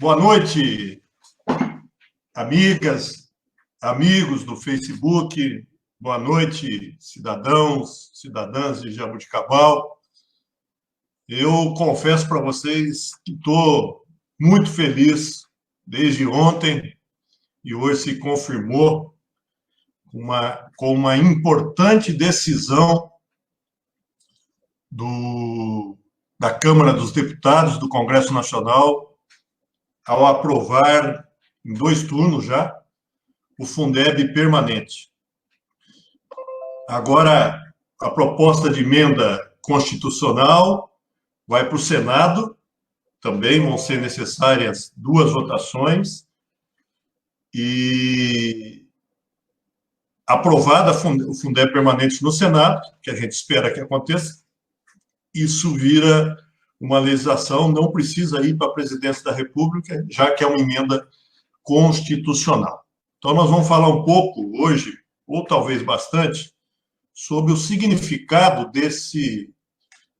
Boa noite, amigas, amigos do Facebook. Boa noite, cidadãos, cidadãs de Jaboticabal. Eu confesso para vocês que estou muito feliz desde ontem e hoje se confirmou com uma importante decisão da Câmara dos Deputados do Congresso Nacional ao aprovar, em 2 turnos já, o Fundeb permanente. Agora, a proposta de emenda constitucional vai para o Senado, também vão ser necessárias 2 votações, e aprovada o Fundeb permanente no Senado, que a gente espera que aconteça, isso vira uma legislação, não precisa ir para a presidência da República, já que é uma emenda constitucional. Então, nós vamos falar um pouco hoje, ou talvez bastante, sobre o significado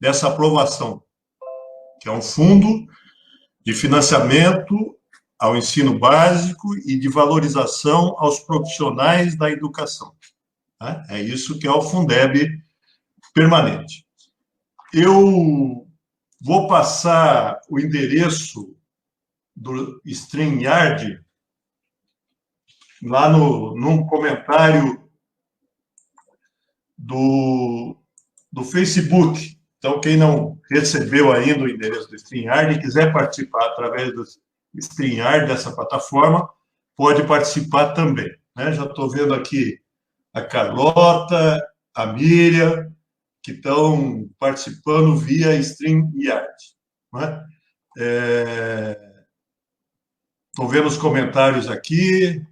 dessa aprovação, que é um fundo de financiamento ao ensino básico e de valorização aos profissionais da educação. É isso que é o Fundeb permanente. Eu vou passar o endereço do StreamYard lá num comentário do Facebook. Então, quem não recebeu ainda o endereço do StreamYard e quiser participar através do StreamYard, dessa plataforma, pode participar também. Já estou vendo aqui a Carlota, a Miriam, que estão participando via StreamYard. Estou vendo os comentários aqui.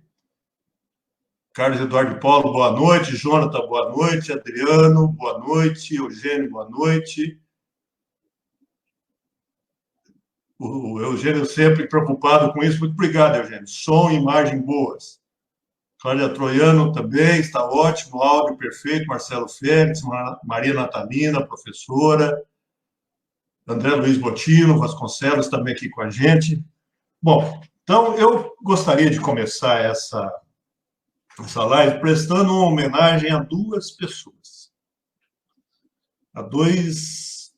Carlos Eduardo Paulo, boa noite. Jonathan, boa noite. Adriano, boa noite. Eugênio, boa noite. O Eugênio sempre preocupado com isso. Muito obrigado, Eugênio. Som e imagem boas. Cláudia Troiano também, está ótimo. Áudio perfeito. Marcelo Félix, Maria Natalina, professora. André Luiz Botino, Vasconcelos também aqui com a gente. Bom, então eu gostaria de começar essa live prestando uma homenagem a 2 pessoas. A duas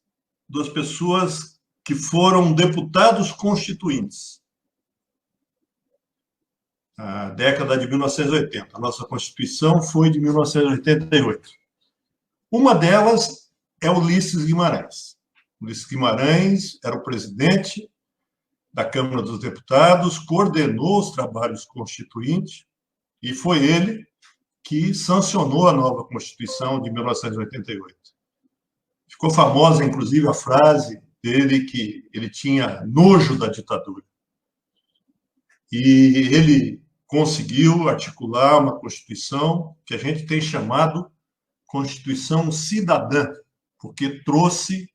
pessoas que foram deputados constituintes na década de 1980. A nossa Constituição foi de 1988. Uma delas é Ulisses Guimarães. Ulisses Guimarães era o presidente da Câmara dos Deputados, coordenou os trabalhos constituintes, e foi ele que sancionou a nova Constituição de 1988. Ficou famosa, inclusive, a frase dele que ele tinha nojo da ditadura. E ele conseguiu articular uma Constituição que a gente tem chamado Constituição Cidadã, porque trouxe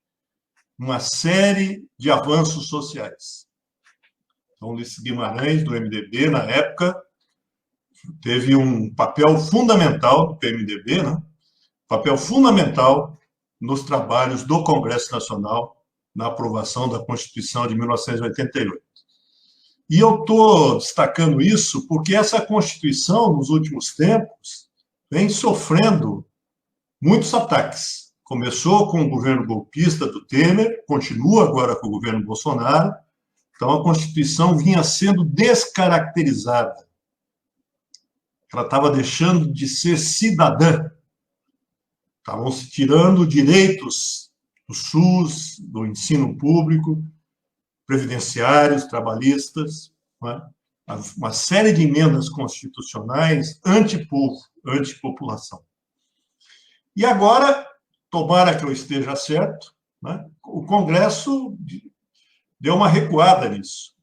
uma série de avanços sociais. Então, Ulisses Guimarães, do MDB, na época, teve um papel fundamental do PMDB, papel fundamental nos trabalhos do Congresso Nacional na aprovação da Constituição de 1988. E eu estou destacando isso porque essa Constituição, nos últimos tempos, vem sofrendo muitos ataques. Começou com o governo golpista do Temer, continua agora com o governo Bolsonaro. Então, a Constituição vinha sendo descaracterizada. Ela estava deixando de ser cidadã. Estavam se tirando direitos do SUS, do ensino público, previdenciários, trabalhistas, uma série de emendas constitucionais anti-povo, anti-população. E agora, tomara que eu esteja certo, o Congresso deu uma recuada nisso,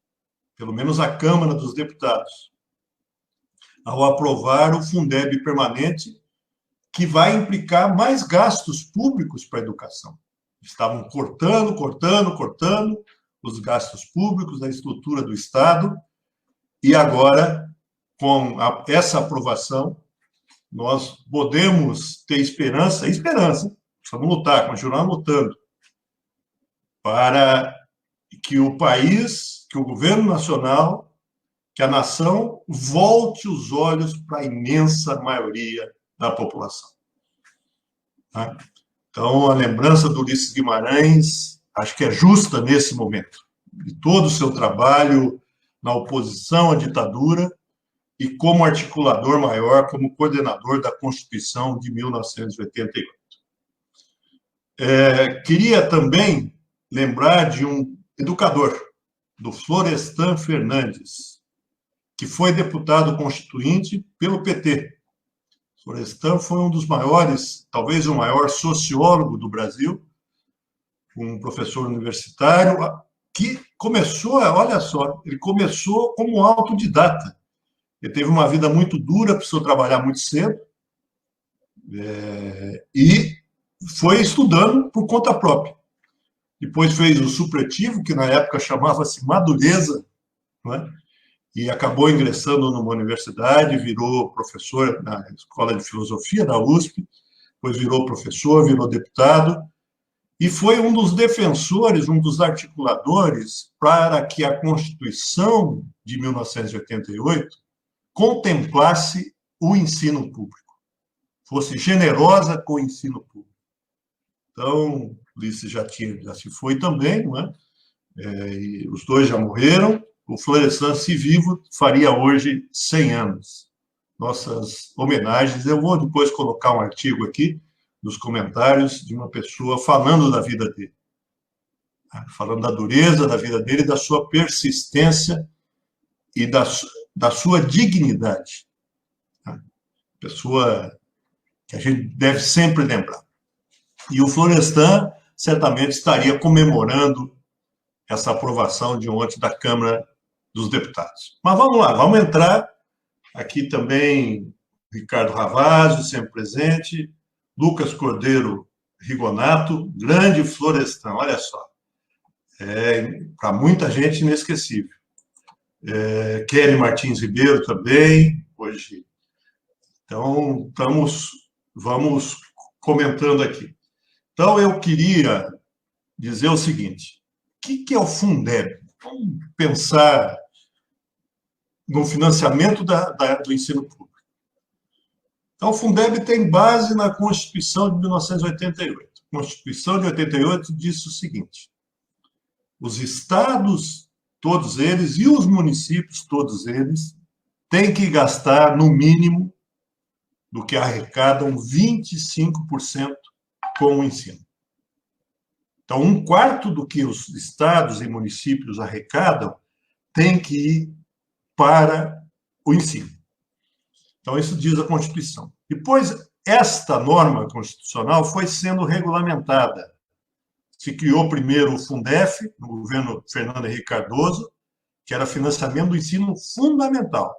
pelo menos a Câmara dos Deputados, ao aprovar o Fundeb permanente, que vai implicar mais gastos públicos para a educação. Estavam cortando os gastos públicos da estrutura do Estado, e agora, com essa aprovação, nós podemos ter esperança, precisamos lutar, continuar lutando, para que o país, que o governo nacional, que a nação volte os olhos para a imensa maioria da população. Tá? Então, a lembrança do Ulisses Guimarães, acho que é justa nesse momento, de todo o seu trabalho na oposição à ditadura e como articulador maior, como coordenador da Constituição de 1988. Queria também lembrar de um educador, do Florestan Fernandes, que foi deputado constituinte pelo PT. Florestan foi um dos maiores, talvez o maior sociólogo do Brasil, um professor universitário, que começou, olha só, ele começou como autodidata. Ele teve uma vida muito dura, precisou trabalhar muito cedo, e foi estudando por conta própria. Depois fez o supletivo, que na época chamava-se Madureza, não é? E acabou ingressando numa universidade, virou professor na Escola de Filosofia da USP, depois virou professor, virou deputado, e foi um dos defensores, um dos articuladores para que a Constituição de 1988 contemplasse o ensino público, fosse generosa com o ensino público. Então, Ulisses já se foi também, não é? E os dois já morreram. O Florestan, se vivo, faria hoje 100 anos. Nossas homenagens. Eu vou depois colocar um artigo aqui nos comentários de uma pessoa falando da vida dele, falando da dureza da vida dele, da sua persistência e da sua dignidade. Pessoa que a gente deve sempre lembrar. E o Florestan certamente estaria comemorando essa aprovação de ontem da Câmara dos Deputados. Mas vamos lá, vamos entrar aqui também, Ricardo Ravazzo, sempre presente, Lucas Cordeiro Rigonato, grande Florestan, olha só. Para muita gente inesquecível. Kelly Martins Ribeiro também, hoje. Então, vamos comentando aqui. Então, eu queria dizer o seguinte, o que é o Fundeb? Vamos pensar no financiamento do ensino público. Então, o Fundeb tem base na Constituição de 1988. A Constituição de 88 disse o seguinte, os estados, todos eles, e os municípios, todos eles, têm que gastar, no mínimo, do que arrecadam 25% com o ensino. Então, 1/4 do que os estados e municípios arrecadam tem que ir para o ensino. Então, isso diz a Constituição. Depois, esta norma constitucional foi sendo regulamentada. Se criou primeiro o Fundef, no governo Fernando Henrique Cardoso, que era financiamento do ensino fundamental.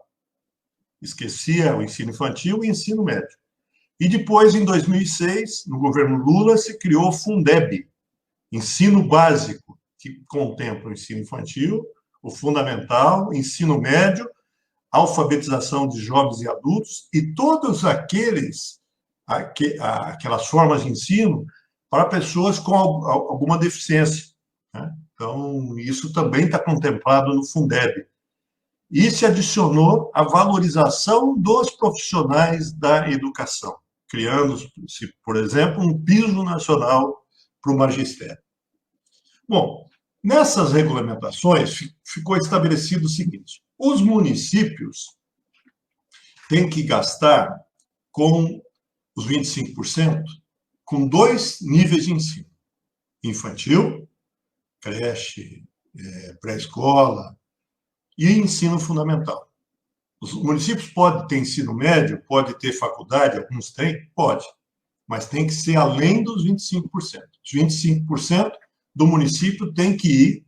Esquecia o ensino infantil e o ensino médio. E depois, em 2006, no governo Lula, se criou o Fundeb, ensino básico, que contempla o ensino infantil, o fundamental, ensino médio, alfabetização de jovens e adultos e todos aquelas formas de ensino para pessoas com alguma deficiência, né? Então, isso também está contemplado no Fundeb. E se adicionou a valorização dos profissionais da educação, criando-se, por exemplo, um piso nacional para o magistério. Bom, nessas regulamentações ficou estabelecido o seguinte, os municípios têm que gastar com os 25% com 2 níveis de ensino, infantil, creche, pré-escola e ensino fundamental. Os municípios podem ter ensino médio, pode ter faculdade, alguns têm, pode, mas tem que ser além dos 25%. Os 25% do município tem que ir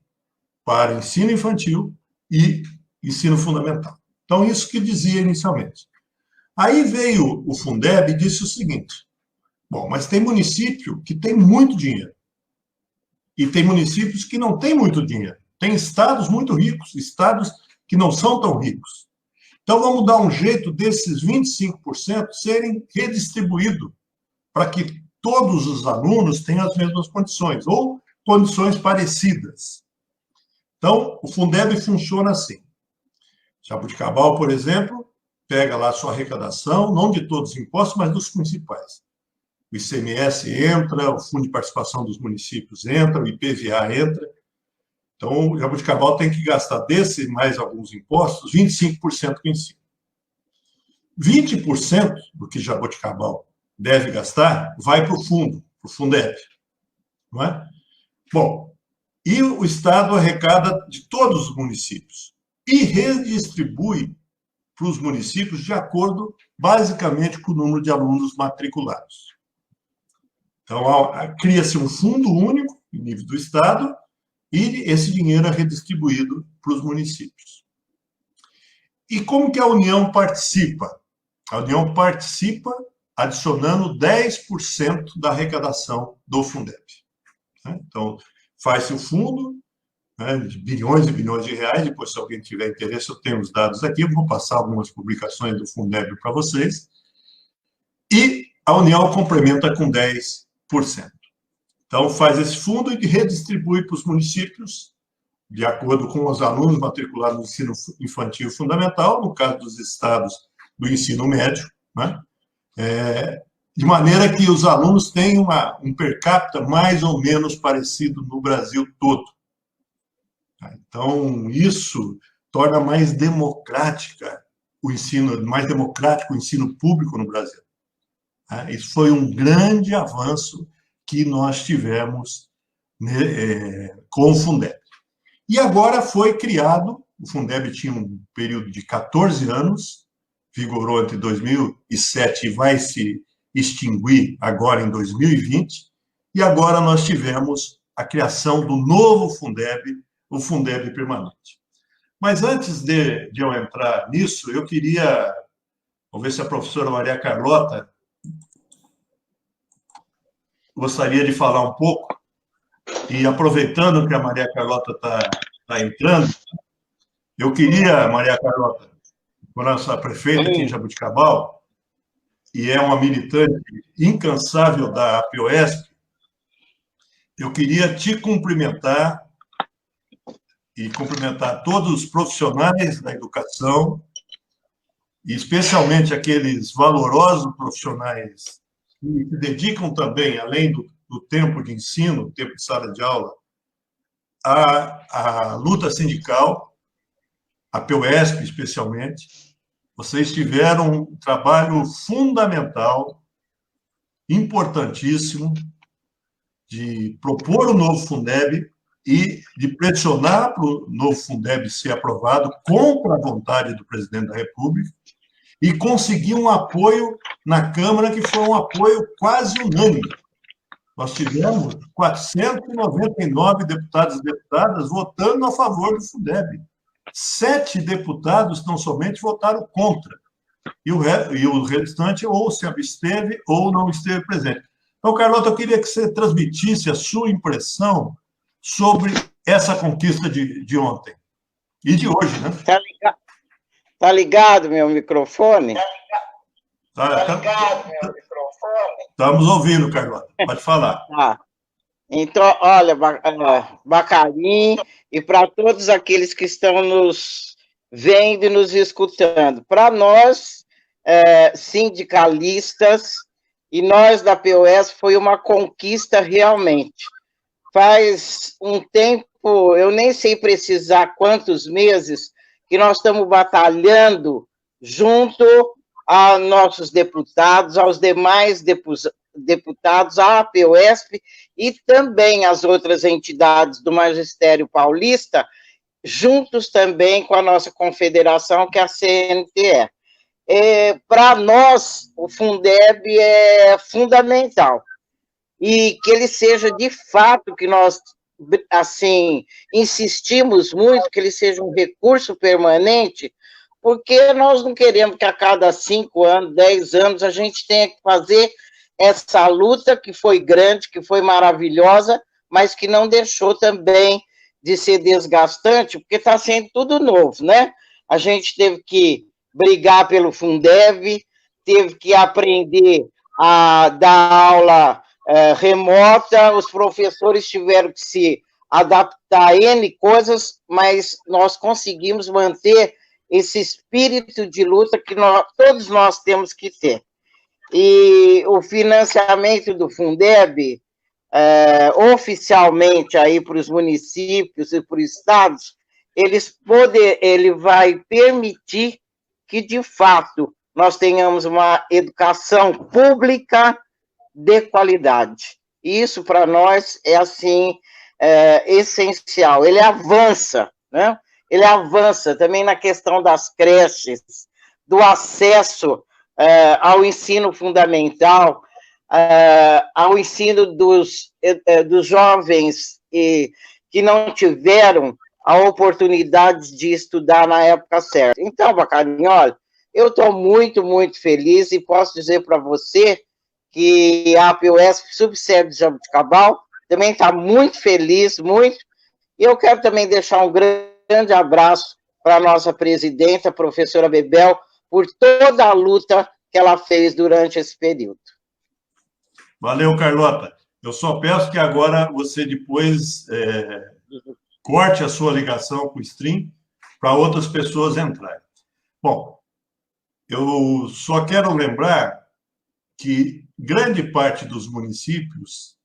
para ensino infantil e ensino fundamental. Então, isso que dizia inicialmente. Aí veio o Fundeb e disse o seguinte, bom, mas tem município que tem muito dinheiro e tem municípios que não têm muito dinheiro. Tem estados muito ricos, estados que não são tão ricos. Então, vamos dar um jeito desses 25% serem redistribuídos para que todos os alunos tenham as mesmas condições, ou condições parecidas. Então, o Fundeb funciona assim. Jaboticabal, por exemplo, pega lá a sua arrecadação, não de todos os impostos, mas dos principais. O ICMS entra, o Fundo de Participação dos Municípios entra, o IPVA entra. Então, o Jaboticabal tem que gastar desse mais alguns impostos, 25% com ensino. 20% do que Jaboticabal deve gastar vai para o fundo, para o Fundeb. Não é? Bom, e o Estado arrecada de todos os municípios e redistribui para os municípios de acordo, basicamente, com o número de alunos matriculados. Então, cria-se um fundo único, em nível do Estado, e esse dinheiro é redistribuído para os municípios. E como que a União participa? A União participa adicionando 10% da arrecadação do Fundeb. Então, faz-se o fundo, de bilhões e bilhões de reais. Depois, se alguém tiver interesse, eu tenho os dados aqui, eu vou passar algumas publicações do Fundeb para vocês. E a União complementa com 10%. Então, faz esse fundo e redistribui para os municípios, de acordo com os alunos matriculados no ensino infantil fundamental, no caso dos estados do ensino médio, né? De maneira que os alunos tenham um per capita mais ou menos parecido no Brasil todo. Então, isso torna mais democrática o ensino, mais democrático o ensino público no Brasil. Isso foi um grande avanço que nós tivemos, né, com o Fundeb. E agora foi criado, o Fundeb tinha um período de 14 anos, vigorou entre 2007 e vai se extinguir agora em 2020, e agora nós tivemos a criação do novo Fundeb, o Fundeb permanente. Mas antes de eu entrar nisso, eu queria, vamos ver se a professora Maria Carlota gostaria de falar um pouco, e aproveitando que a Maria Carlota está entrando, eu queria, Maria Carlota, a nossa prefeita aqui em Jaboticabal, e é uma militante incansável da APOESP, eu queria te cumprimentar e cumprimentar todos os profissionais da educação, e especialmente aqueles valorosos profissionais que se dedicam também, além do tempo de ensino, tempo de sala de aula, à luta sindical, a PUESP especialmente. Vocês tiveram um trabalho fundamental, importantíssimo, de propor o novo Fundeb e de pressionar para o novo Fundeb ser aprovado contra a vontade do presidente da República e conseguir um apoio na Câmara que foi um apoio quase unânime. Nós tivemos 499 deputados e deputadas votando a favor do Fundeb. 7 deputados, não somente, votaram contra. E o restante ou se absteve ou não esteve presente. Então, Carlota, eu queria que você transmitisse a sua impressão sobre essa conquista de ontem. E de hoje, né? Tá ligado meu microfone? Tá ligado meu microfone? Estamos ouvindo, Carlota. Pode falar. Tá. Então, olha, Bacarim, e para todos aqueles que estão nos vendo e nos escutando, para nós, sindicalistas, e nós da POS, foi uma conquista realmente. Faz um tempo, eu nem sei precisar quantos meses, que nós estamos batalhando junto a nossos deputados, aos demais deputados, à APOESP e também as outras entidades do Magistério Paulista, juntos também com a nossa confederação, que é a CNTE. Para nós, o Fundeb é fundamental, e que ele seja de fato, que nós, assim, insistimos muito, que ele seja um recurso permanente, porque nós não queremos que a cada 5 anos, 10 anos, a gente tenha que fazer essa luta que foi grande, que foi maravilhosa, mas que não deixou também de ser desgastante, porque está sendo tudo novo, né? A gente teve que brigar pelo Fundeb, teve que aprender a dar aula remota, os professores tiveram que se adaptar N coisas, mas nós conseguimos manter esse espírito de luta que todos nós temos que ter. E o financiamento do Fundeb, oficialmente aí para os municípios e para os estados, ele vai permitir que, de fato, nós tenhamos uma educação pública de qualidade. Isso, para nós, é, assim, essencial. Ele avança, né? Ele avança também na questão das creches, do acesso ao ensino fundamental, ao ensino dos jovens que não tiveram a oportunidade de estudar na época certa. Então, Bacarinho, olha, eu estou muito, muito feliz e posso dizer para você que a APUESP, subsede de Jaboticabal, também está muito feliz, muito, e eu quero também deixar um grande abraço para a nossa presidenta, a professora Bebel, por toda a luta que ela fez durante esse período. Valeu, Carlota. Eu só peço que agora você depois corte a sua ligação com o stream para outras pessoas entrarem. Bom, eu só quero lembrar que grande parte dos municípios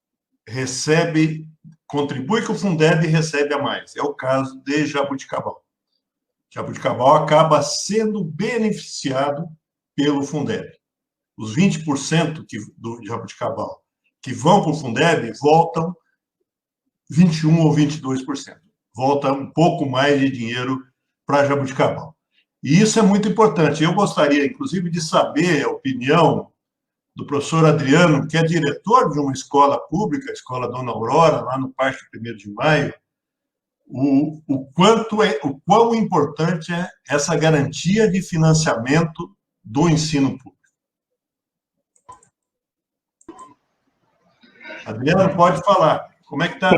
contribui com o Fundeb e recebe a mais. É o caso de Jaboticabal. Jaboticabal acaba sendo beneficiado pelo Fundeb. Os 20% do Jaboticabal que vão para o Fundeb voltam 21% ou 22%. Volta um pouco mais de dinheiro para Jaboticabal. E isso é muito importante. Eu gostaria, inclusive, de saber a opinião do professor Adriano, que é diretor de uma escola pública, a Escola Dona Aurora, lá no Parque 1º de Maio, o quão importante é essa garantia de financiamento do ensino público. Adriano, pode falar. Como é que está?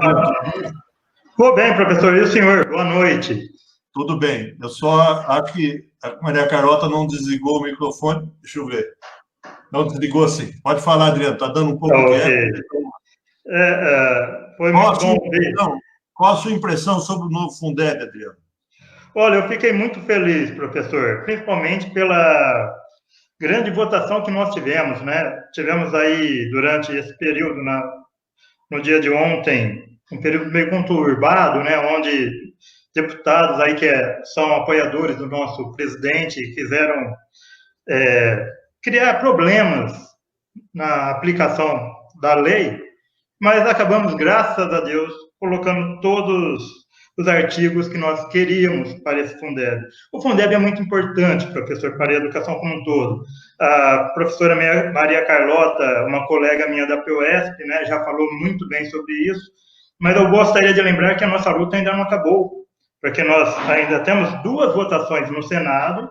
Tudo bem, professor. E o senhor? Boa noite. Tudo bem. Eu só acho que a Maria Carlota não desligou o microfone. Deixa eu ver. Não desligou, sim. Pode falar, Adriano. Está dando um pouco de eco. Foi muito bom ver. Qual a sua impressão sobre o novo Fundeb, Adriano? Olha, eu fiquei muito feliz, professor, principalmente pela grande votação que nós tivemos, né? Tivemos aí, durante esse período, no dia de ontem, um período meio conturbado, né? Onde deputados aí que são apoiadores do nosso presidente quiseram criar problemas na aplicação da lei, mas acabamos, graças a Deus, colocando todos os artigos que nós queríamos para esse Fundeb. O Fundeb é muito importante, professor, para a educação como um todo. A professora Maria Carlota, uma colega minha da PUESP, né, já falou muito bem sobre isso, mas eu gostaria de lembrar que a nossa luta ainda não acabou, porque nós ainda temos 2 votações no Senado,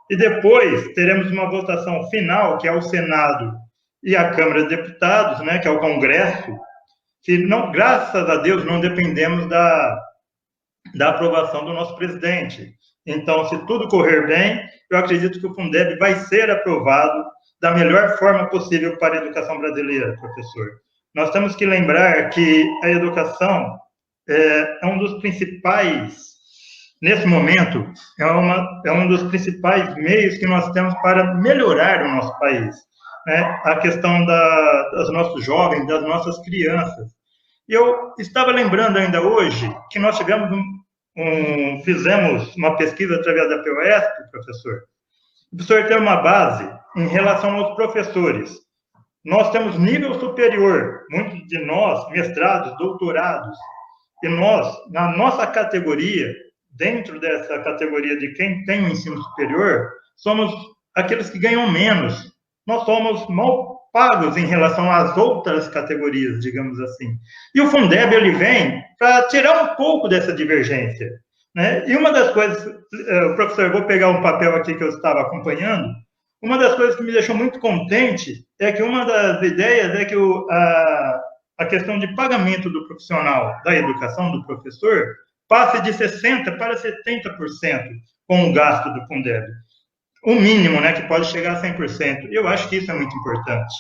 e depois teremos uma votação final, que é o Senado e a Câmara de Deputados, né, que é o Congresso, que, não, graças a Deus, não dependemos da aprovação do nosso presidente. Então, se tudo correr bem, eu acredito que o Fundeb vai ser aprovado da melhor forma possível para a educação brasileira, professor. Nós temos que lembrar que a educação é um dos principais, nesse momento, é um dos principais meios que nós temos para melhorar o nosso país, né? A questão dos nossos jovens, das nossas crianças. E eu estava lembrando ainda hoje que nós fizemos uma pesquisa através da PUESP, professor. O professor tem uma base em relação aos professores. Nós temos nível superior, muitos de nós, mestrados, doutorados, e nós, na nossa categoria, dentro dessa categoria de quem tem o ensino superior, somos aqueles que ganham menos. Nós somos mal pagos em relação às outras categorias, digamos assim. E o Fundeb, ele vem para tirar um pouco dessa divergência, né? E uma das coisas, professor, eu vou pegar um papel aqui que eu estava acompanhando, uma das coisas que me deixou muito contente é que uma das ideias é que a questão de pagamento do profissional da educação, do professor, passe de 60% para 70% com o gasto do Fundeb. O mínimo, né, que pode chegar a 100%. Eu acho que isso é muito importante,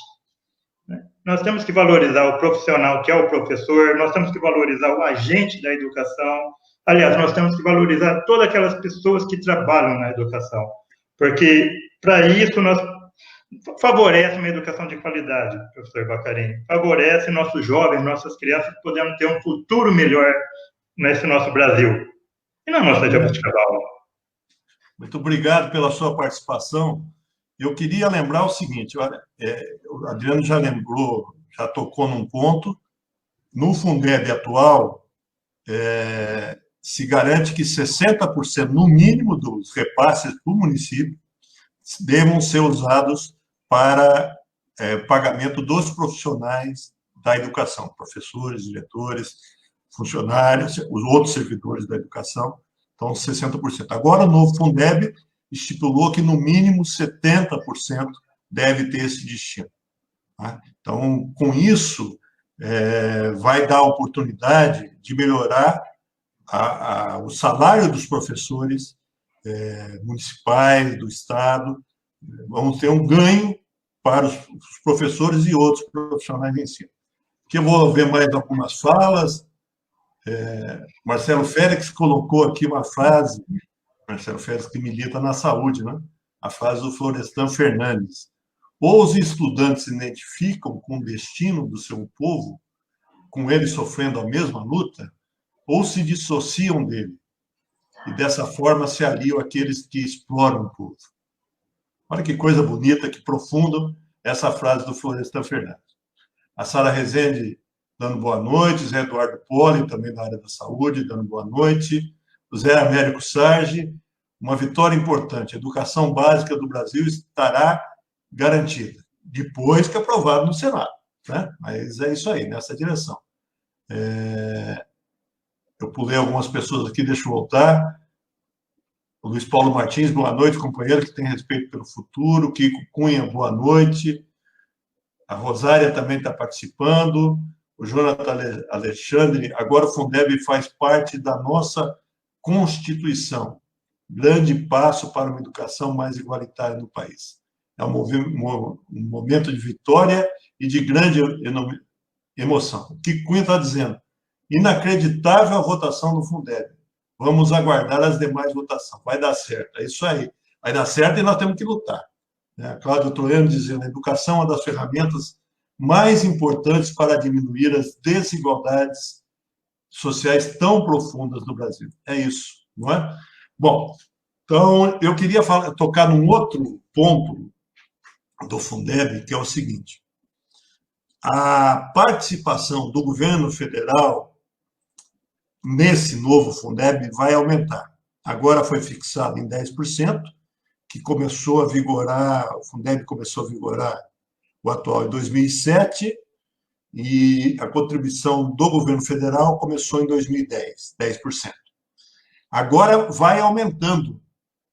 né? nós temos que valorizar o profissional que é o professor, nós temos que valorizar o agente da educação, aliás, nós temos que valorizar todas aquelas pessoas que trabalham na educação, porque para isso nós favorece uma educação de qualidade, professor Bacarin, favorece nossos jovens, nossas crianças, podendo ter um futuro melhor nesse nosso Brasil e na nossa Jabuticabal. Muito obrigado pela sua participação. Eu queria lembrar o seguinte, olha, o Adriano já lembrou, já tocou num ponto, no Fundeb atual, se garante que 60% no mínimo dos repasses para o município devam ser usados para pagamento dos profissionais da educação, professores, diretores, funcionários, os outros servidores da educação, então 60%. Agora, o novo Fundeb estipulou que, no mínimo, 70% deve ter esse destino. Tá? Então, com isso, vai dar a oportunidade de melhorar o salário dos professores municipais, do Estado. Vamos ter um ganho para os professores e outros profissionais de ensino. Aqui eu vou ver mais algumas falas. Marcelo Félix colocou aqui uma frase, Marcelo Félix que milita na saúde, né? A frase do Florestan Fernandes. Ou os estudantes se identificam com o destino do seu povo, com ele sofrendo a mesma luta, ou se dissociam dele, e dessa forma se aliam àqueles que exploram o povo. Olha que coisa bonita, que profunda essa frase do Florestan Fernandes. A Sara Rezende dando boa noite, Zé Eduardo Poli, também da área da saúde, dando boa noite, o Zé Américo Sarge, uma vitória importante, a educação básica do Brasil estará garantida, depois que aprovado no Senado, né? Mas é isso aí, nessa direção. Eu pulei algumas pessoas aqui, deixa eu voltar. O Luiz Paulo Martins, boa noite, companheiro, que tem respeito pelo futuro. Kiko Cunha, boa noite. A Rosária também está participando. O Jonathan Alexandre, agora o Fundeb faz parte da nossa Constituição. Grande passo para uma educação mais igualitária no país. É um momento de vitória e de grande emoção. O Kiko Cunha está dizendo, inacreditável a votação do Fundeb. Vamos aguardar as demais votações. Vai dar certo. É isso aí. Vai dar certo e nós temos que lutar. Cláudio Troiano dizendo, a educação é uma das ferramentas mais importantes para diminuir as desigualdades sociais tão profundas no Brasil. É isso, não é? Bom, então, eu queria tocar num outro ponto do Fundeb, que é o seguinte. A participação do governo federal nesse novo Fundeb vai aumentar. Agora foi fixado em 10%, que começou a vigorar, o Fundeb começou a vigorar, o atual, em 2007, e a contribuição do governo federal começou em 2010, 10%. Agora vai aumentando,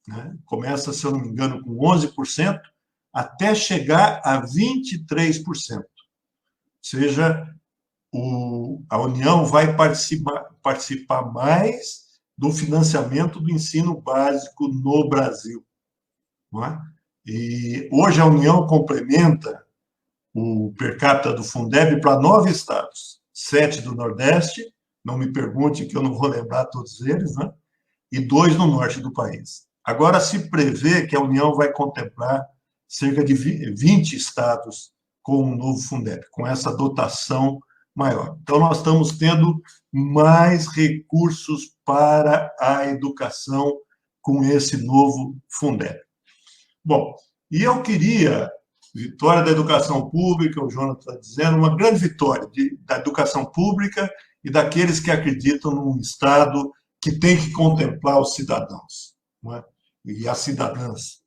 né? Começa, se eu não me engano, com 11%, até chegar a 23%. Ou seja, a União vai participar mais do financiamento do ensino básico no Brasil. Não é? E hoje a União complementa o per capita do Fundeb para 9 estados, 7 do Nordeste, não me pergunte que eu não vou lembrar todos eles, né? E 2 no norte do país. Agora se prevê que a União vai contemplar cerca de 20 estados com o novo Fundeb, com essa dotação maior. Então, nós estamos tendo mais recursos para a educação com esse novo Fundeb. Bom, e eu queria, vitória da educação pública, o Jonas está dizendo, uma grande vitória da educação pública e daqueles que acreditam num Estado que tem que contemplar os cidadãos, não é? E as cidadãs.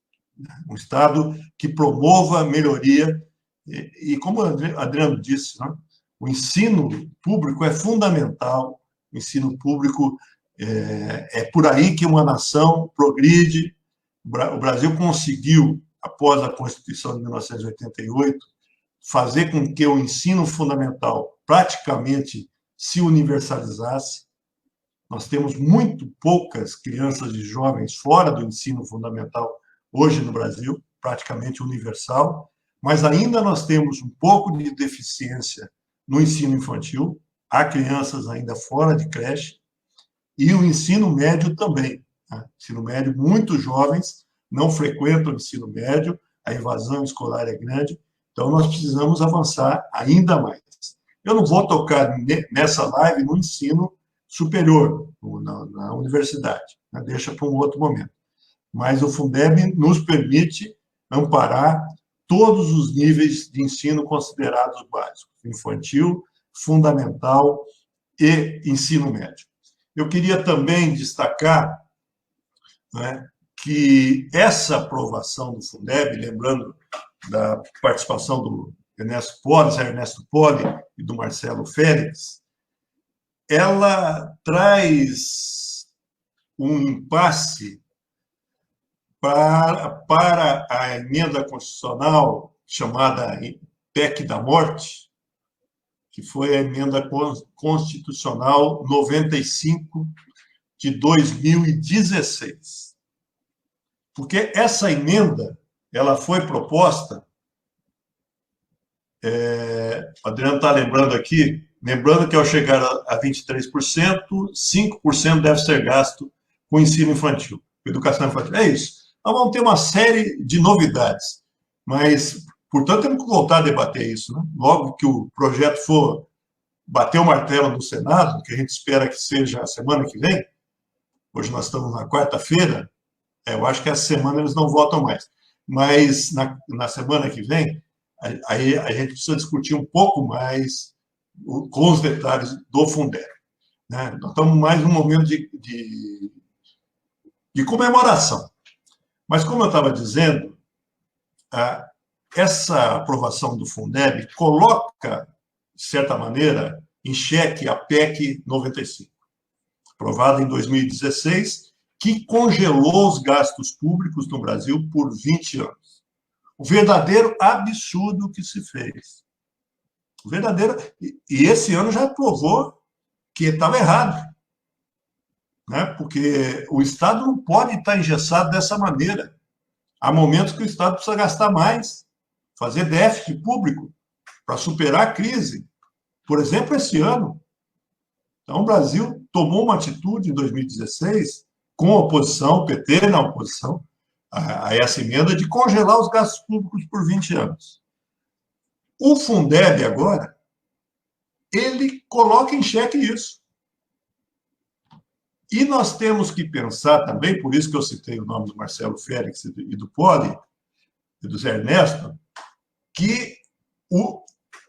Um Estado que promova a melhoria. E como o Adriano disse, né? O ensino público é fundamental, o ensino público é por aí que uma nação progride. O Brasil conseguiu, após a Constituição de 1988, fazer com que o ensino fundamental praticamente se universalizasse. Nós temos muito poucas crianças e jovens fora do ensino fundamental hoje no Brasil, praticamente universal. mas ainda nós temos um pouco de deficiência no ensino infantil, há crianças ainda fora de creche, e o ensino médio também. Tá? Ensino médio, muitos jovens não frequentam o ensino médio, a evasão escolar é grande, então nós precisamos avançar ainda mais. Eu não vou tocar nessa live no ensino superior, na universidade, né? Deixa para um outro momento. Mas o Fundeb nos permite amparar todos os níveis de ensino considerados básicos, infantil, fundamental e ensino médio. Eu queria também destacar, né, que essa aprovação do Fundeb, lembrando da participação do Ernesto Poli e do Marcelo Félix, ela traz um impasse para a emenda constitucional chamada PEC da Morte, que foi a emenda constitucional 95 de 2016. Porque essa emenda, ela foi proposta, o Adriano está lembrando aqui, lembrando que ao chegar a 23%, 5% deve ser gasto com ensino infantil, com educação infantil. É isso. Nós vamos ter uma série de novidades, mas, portanto, temos que voltar a debater isso, né? Logo que o projeto for bater o martelo no Senado, que a gente espera que seja a semana que vem, hoje nós estamos na quarta-feira, eu acho que essa semana eles não votam mais, mas na semana que vem, aí a gente precisa discutir um pouco mais com os detalhes do Fundeb, né? Nós estamos mais num momento de comemoração. Mas, como eu estava dizendo, essa aprovação do Fundeb coloca, de certa maneira, em xeque a PEC 95, aprovada em 2016, que congelou os gastos públicos no Brasil por 20 anos. O verdadeiro absurdo que se fez. O verdadeiro... E esse ano já provou que estava errado, né? Porque o Estado não pode estar engessado dessa maneira. Há momentos que o Estado precisa gastar mais, fazer déficit público para superar a crise. Por exemplo, esse ano. Então, o Brasil tomou uma atitude em 2016, com a oposição, o PT na oposição, a essa emenda, de congelar os gastos públicos por 20 anos. O Fundeb, agora, ele coloca em xeque isso. E nós temos que pensar também, por isso que eu citei o nome do Marcelo Félix e do Poli, e do Zé Ernesto, que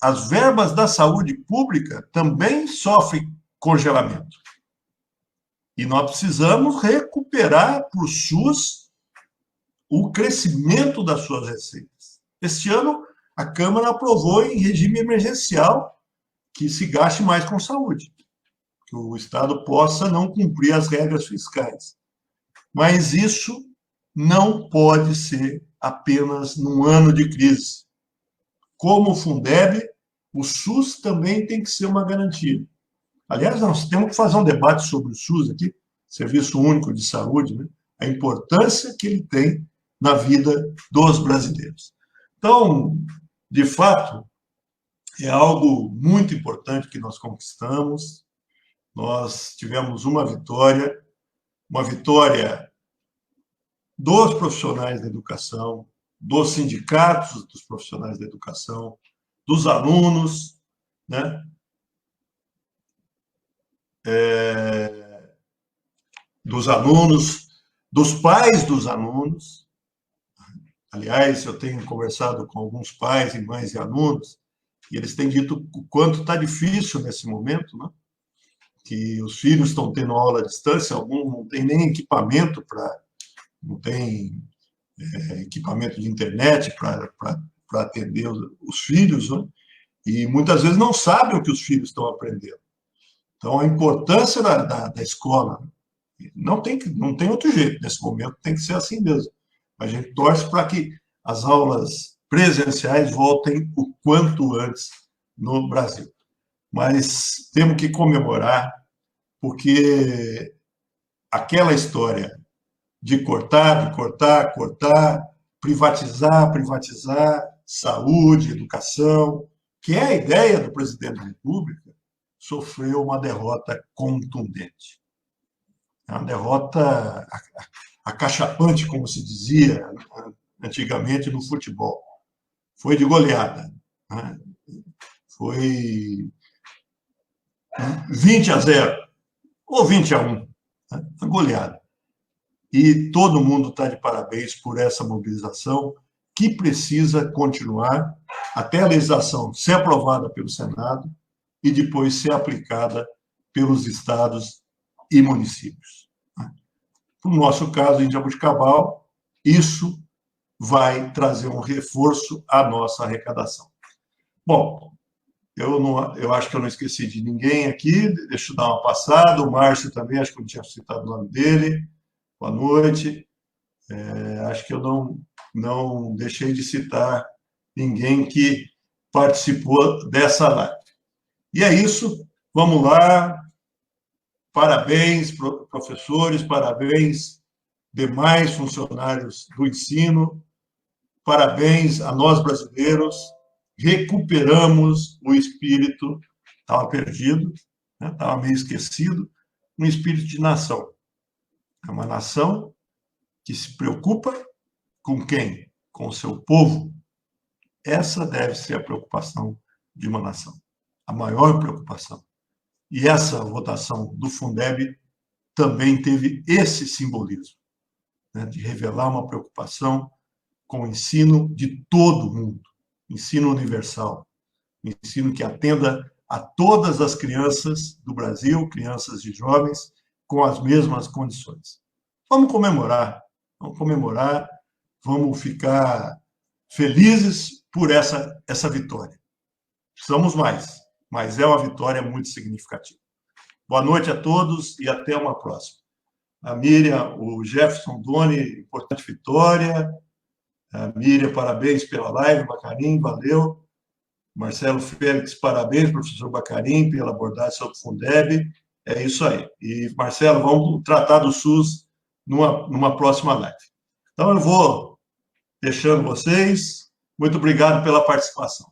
as verbas da saúde pública também sofrem congelamento. E nós precisamos recuperar para o SUS o crescimento das suas receitas. Este ano, a Câmara aprovou em regime emergencial que se gaste mais com saúde, que o Estado possa não cumprir as regras fiscais. Mas isso não pode ser apenas num ano de crise. Como o Fundeb, o SUS também tem que ser uma garantia. Aliás, nós temos que fazer um debate sobre o SUS aqui, Serviço Único de Saúde, né? A importância que ele tem na vida dos brasileiros. Então, de fato, é algo muito importante que nós conquistamos. Nós tivemos uma vitória dos profissionais da educação, dos sindicatos dos profissionais da educação, dos alunos, né? Dos alunos, dos pais dos alunos. Aliás, eu tenho conversado com alguns pais e mães de alunos, e eles têm dito o quanto está difícil nesse momento, né? Que os filhos estão tendo aula à distância, alguns não têm nem equipamento não tem equipamento de internet para atender os filhos, né? E muitas vezes não sabem o que os filhos estão aprendendo. Então, a importância da escola não tem outro jeito. Nesse momento tem que ser assim mesmo. A gente torce para que as aulas presenciais voltem o quanto antes no Brasil. Mas temos que comemorar, porque aquela história de cortar, privatizar, saúde, educação, que é a ideia do presidente da República, sofreu uma derrota contundente. É uma derrota acachapante, como se dizia antigamente no futebol. Foi de goleada, né? Foi 20-0 ou 20-1, né? Uma goleada. E todo mundo está de parabéns por essa mobilização, que precisa continuar até a legislação ser aprovada pelo Senado e depois ser aplicada pelos estados e municípios. No nosso caso, em Jaboticabal, isso vai trazer um reforço à nossa arrecadação. Bom, eu acho que eu não esqueci de ninguém aqui, deixa eu dar uma passada, o Márcio também, acho que eu não tinha citado o nome dele. Boa noite. Acho que eu não deixei de citar ninguém que participou dessa live. E é isso, vamos lá. Parabéns, professores, parabéns, demais funcionários do ensino, parabéns a nós brasileiros, recuperamos o espírito, estava perdido, estava meio esquecido, um espírito de nação. É uma nação que se preocupa com quem? Com o seu povo. Essa deve ser a preocupação de uma nação, a maior preocupação. E essa votação do Fundeb também teve esse simbolismo, né, de revelar uma preocupação com o ensino de todo mundo, ensino universal, ensino que atenda a todas as crianças do Brasil, crianças e jovens, com as mesmas condições. Vamos comemorar, vamos ficar felizes por essa vitória. Precisamos mais, mas é uma vitória muito significativa. Boa noite a todos e até uma próxima. A Miriam, o Jefferson Doni, importante vitória. A Miriam, parabéns pela live, Bacarim, valeu. Marcelo Félix, parabéns, professor Bacarim, pela abordagem sobre o Fundeb. É isso aí. E, Marcelo, vamos tratar do SUS numa próxima live. Então, eu vou deixando vocês. Muito obrigado pela participação.